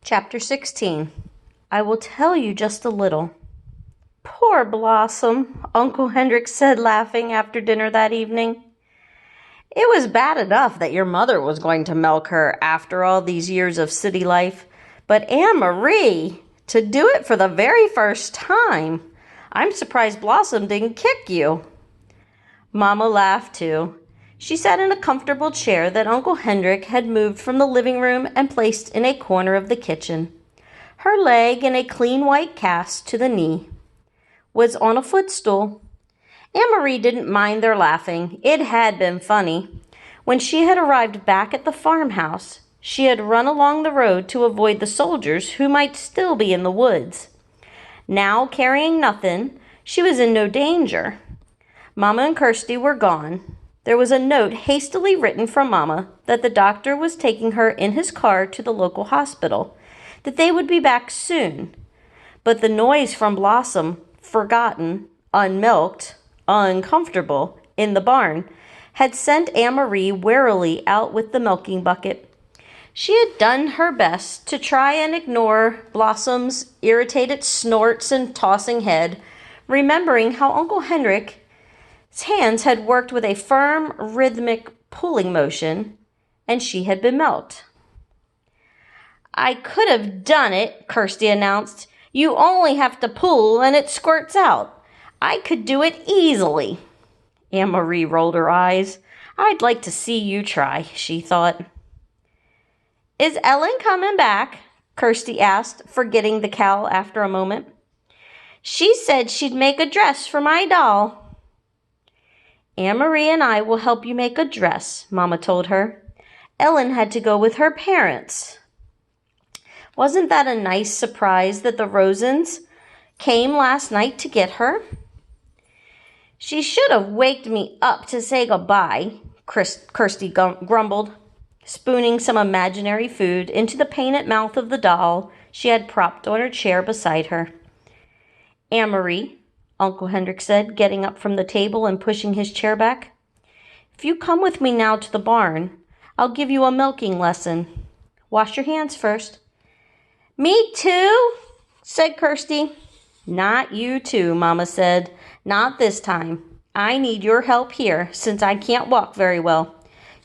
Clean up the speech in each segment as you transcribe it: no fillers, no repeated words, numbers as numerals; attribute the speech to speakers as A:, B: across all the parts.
A: Chapter 16. I will tell you just a little. Poor Blossom, Uncle Hendrik said, laughing after dinner that evening. It was bad enough that your mother was going to milk her after all these years of city life, but Anne-Marie, to do it for the very first time. I'm surprised Blossom didn't kick you. Mama laughed too. She sat in a comfortable chair that Uncle Hendrik had moved from the living room and placed in a corner of the kitchen. Her leg, in a clean white cast to the knee, was on a footstool. Anne-Marie didn't mind their laughing. It had been funny. When she had arrived back at the farmhouse, she had run along the road to avoid the soldiers who might still be in the woods. Now, carrying nothing, she was in no danger. Mama and Kirsty were gone. There was a note hastily written from Mama that the doctor was taking her in his car to the local hospital, that they would be back soon. But the noise from Blossom, forgotten, unmilked, uncomfortable, in the barn, had sent Anne-Marie warily out with the milking bucket. She had done her best to try and ignore Blossom's irritated snorts and tossing head, remembering how Uncle Hendrik's hands had worked with a firm, rhythmic pulling motion, and she had been milked. I could have done it, Kirsty announced. You only have to pull and it squirts out. I could do it easily. Anne-Marie rolled her eyes. I'd like to see you try, she thought. Is Ellen coming back? Kirsty asked, forgetting the cow after a moment. She said she'd make a dress for my doll. Anne-Marie and I will help you make a dress, Mama told her. Ellen had to go with her parents. Wasn't that a nice surprise that the Rosens came last night to get her? She should have waked me up to say goodbye, Kirsty grumbled, spooning some imaginary food into the painted mouth of the doll she had propped on her chair beside her. Anne-Marie, Uncle Hendrik said, getting up from the table and pushing his chair back. If you come with me now to the barn, I'll give you a milking lesson. Wash your hands first. Me too, said Kirsty. Not you too, Mama said. Not this time. I need your help here, since I can't walk very well.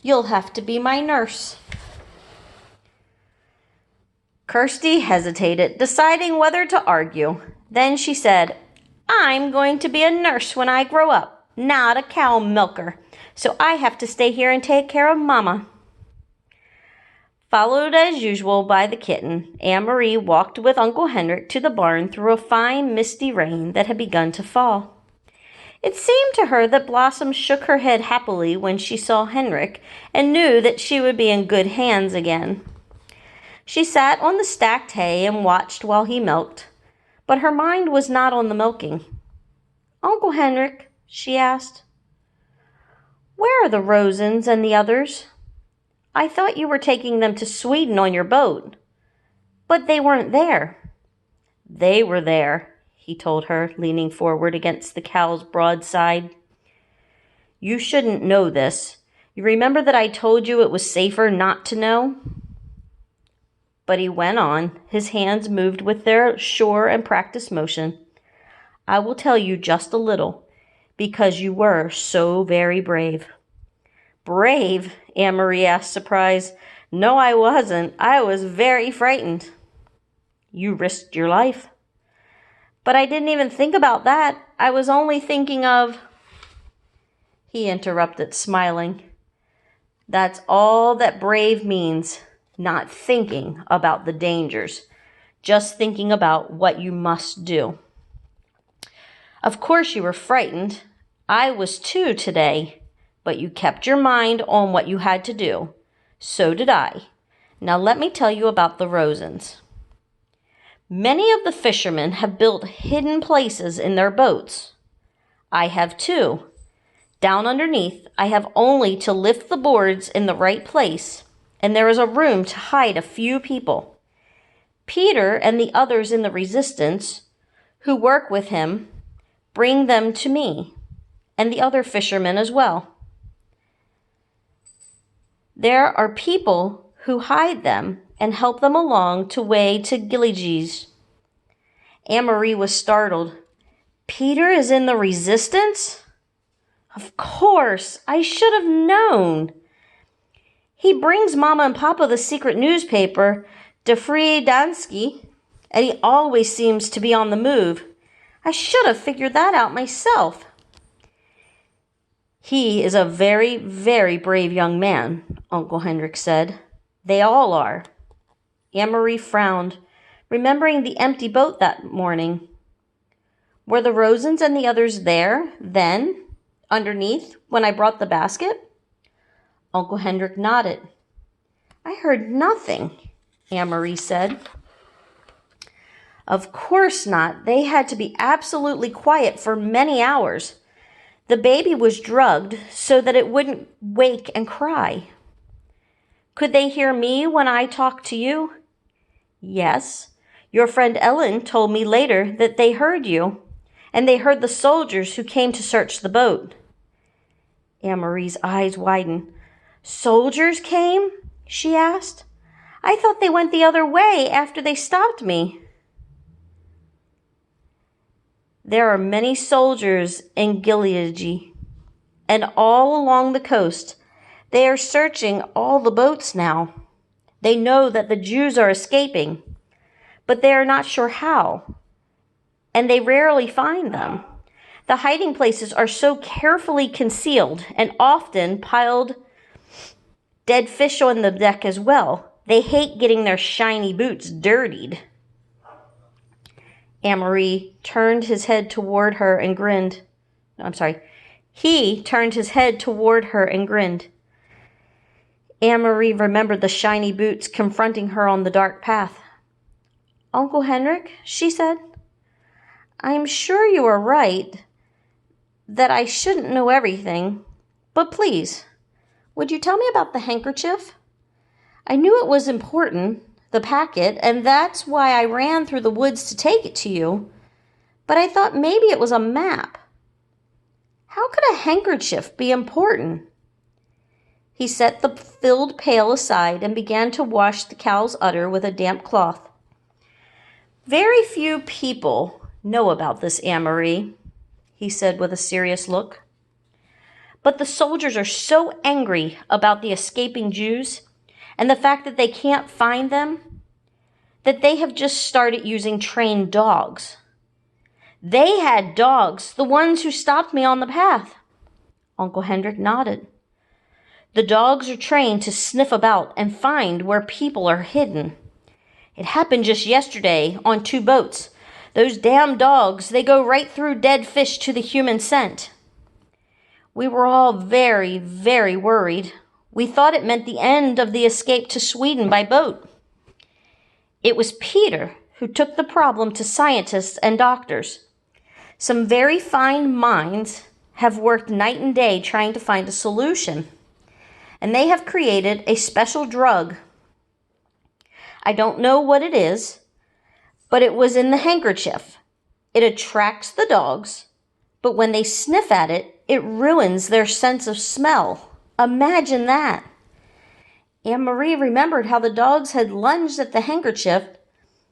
A: You'll have to be my nurse. Kirsty hesitated, deciding whether to argue. Then she said, I'm going to be a nurse when I grow up, not a cow milker, so I have to stay here and take care of Mama. Followed as usual by the kitten, Anne-Marie walked with Uncle Hendrik to the barn through a fine misty rain that had begun to fall. It seemed to her that Blossom shook her head happily when she saw Hendrik and knew that she would be in good hands again. She sat on the stacked hay and watched while he milked, but her mind was not on the milking. Uncle Hendrik, she asked, where are the Rosens and the others? I thought you were taking them to Sweden on your boat, but they weren't there. They were there, he told her, leaning forward against the cow's broad side. You shouldn't know this. You remember that I told you it was safer not to know? But he went on. His hands moved with their sure and practiced motion. I will tell you just a little, because you were so very brave. Brave? Anne-Marie asked, surprised. No, I wasn't. I was very frightened. You risked your life. But I didn't even think about that. I was only thinking of... He interrupted, smiling. That's all that brave means. Not thinking about the dangers, just thinking about what you must do. Of course you were frightened. I was too today, but you kept your mind on what you had to do. So did I. Now let me tell you about the Rosens. Many of the fishermen have built hidden places in their boats. I have too. Down underneath, I have only to lift the boards in the right place, and there is a room to hide a few people. Peter and the others in the resistance who work with him bring them to me, and the other fishermen as well. There are people who hide them and help them along to way to Gilligee's. Anne-Marie was startled. Peter is in the Resistance? Of course, I should have known. He brings Mama and Papa the secret newspaper, De Friedanski, and he always seems to be on the move. I should have figured that out myself. He is a very, very brave young man, Uncle Hendrik said. They all are. Anne-Marie frowned, remembering the empty boat that morning. Were the Rosens and the others there, then, underneath, when I brought the basket? Uncle Hendrik nodded. I heard nothing, Anne-Marie said. Of course not. They had to be absolutely quiet for many hours. The baby was drugged so that it wouldn't wake and cry. Could they hear me when I talked to you? Yes. Your friend Ellen told me later that they heard you, and they heard the soldiers who came to search the boat. Anne-Marie's eyes widened. Soldiers came? She asked. I thought they went the other way after they stopped me. There are many soldiers in Gilead, and all along the coast. They are searching all the boats now. They know that the Jews are escaping, but they are not sure how, and they rarely find them. The hiding places are so carefully concealed and often piled dead fish on the deck as well. They hate getting their shiny boots dirtied. Anne-Marie turned his head toward her and grinned. He turned his head toward her and grinned. Anne-Marie remembered the shiny boots confronting her on the dark path. Uncle Hendrik, she said, I am sure you are right that I shouldn't know everything, but please, would you tell me about the handkerchief? I knew it was important, the packet, and that's why I ran through the woods to take it to you, but I thought maybe it was a map. How could a handkerchief be important? He set the filled pail aside and began to wash the cow's udder with a damp cloth. Very few people know about this, Anne-Marie, he said with a serious look. But the soldiers are so angry about the escaping Jews and the fact that they can't find them, that they have just started using trained dogs. They had dogs, the ones who stopped me on the path. Uncle Hendrik nodded. The dogs are trained to sniff about and find where people are hidden. It happened just yesterday on 2 boats. Those damn dogs, they go right through dead fish to the human scent. We were all very, very worried. We thought it meant the end of the escape to Sweden by boat. It was Peter who took the problem to scientists and doctors. Some very fine minds have worked night and day trying to find a solution, and they have created a special drug. I don't know what it is, but it was in the handkerchief. It attracts the dogs, but when they sniff at it, it ruins their sense of smell. Imagine that. Anne-Marie remembered how the dogs had lunged at the handkerchief,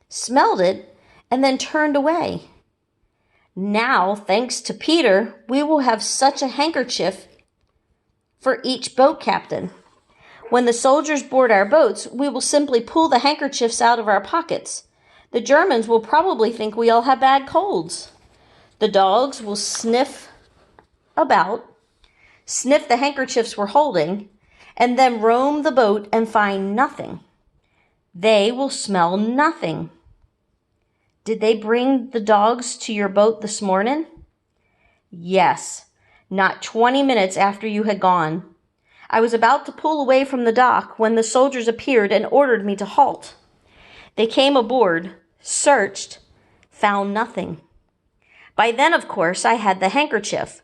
A: smelled it, and then turned away. Now, thanks to Peter, we will have such a handkerchief for each boat captain. When the soldiers board our boats, we will simply pull the handkerchiefs out of our pockets. The Germans will probably think we all have bad colds. The dogs will sniff about, sniff the handkerchiefs we're holding, and then roam the boat and find nothing. They will smell nothing. Did they bring the dogs to your boat this morning? Yes, not 20 minutes after you had gone. I was about to pull away from the dock when the soldiers appeared and ordered me to halt. They came aboard, searched, found nothing. By then, of course, I had the handkerchief.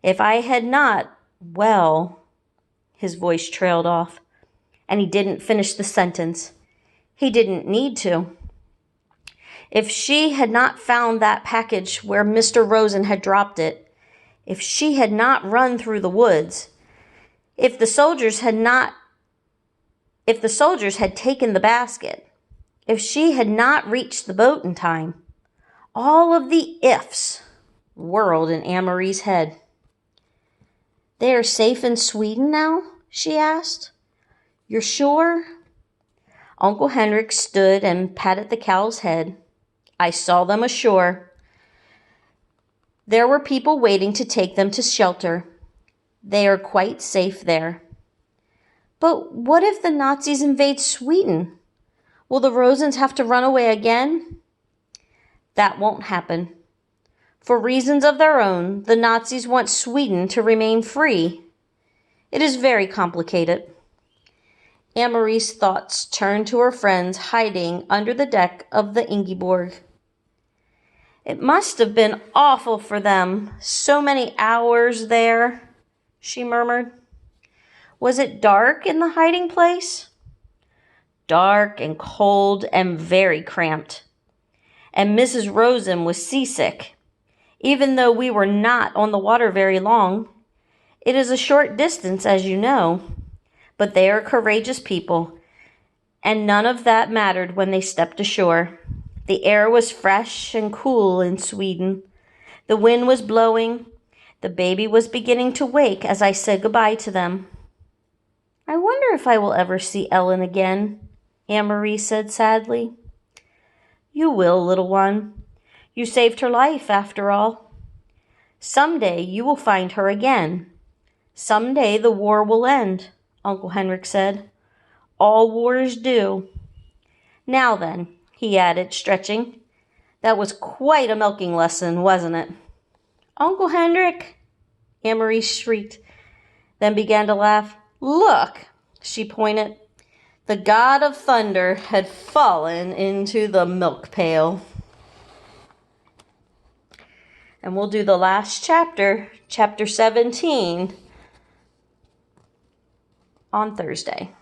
A: If I had not, well, his voice trailed off, and he didn't finish the sentence. He didn't need to. If she had not found that package where Mr. Rosen had dropped it, if she had not run through the woods, if the soldiers had not If the soldiers had taken the basket, if she had not reached the boat in time, all of the ifs whirled in Anne-Marie's head. "They are safe in Sweden now?" she asked. "You're sure?" Uncle Henrik stood and patted the cow's head. "I saw them ashore. There were people waiting to take them to shelter. They are quite safe there." "But what if the Nazis invade Sweden? Will the Rosens have to run away again?" "That won't happen. For reasons of their own, the Nazis want Sweden to remain free. It is very complicated." Anne-Marie's thoughts turned to her friends hiding under the deck of the Ingeborg. "It must have been awful for them, so many hours there," she murmured. "Was it dark in the hiding place?" "Dark and cold and very cramped. And Mrs. Rosen was seasick, even though we were not on the water very long. It is a short distance, as you know, but they are courageous people, and none of that mattered when they stepped ashore. The air was fresh and cool in Sweden. The wind was blowing. The baby was beginning to wake as I said goodbye to them." "I wonder if I will ever see Ellen again," Anne-Marie said sadly. "You will, little one. You saved her life, after all. Someday you will find her again. Someday the war will end," Uncle Henrik said. "All wars do. Now then," he added, stretching, "that was quite a milking lesson, wasn't it?" "Uncle Henrik!" Anne-Marie shrieked, then began to laugh. "Look!" She pointed. The god of thunder had fallen into the milk pail. And we'll do the last chapter, chapter 17, on Thursday.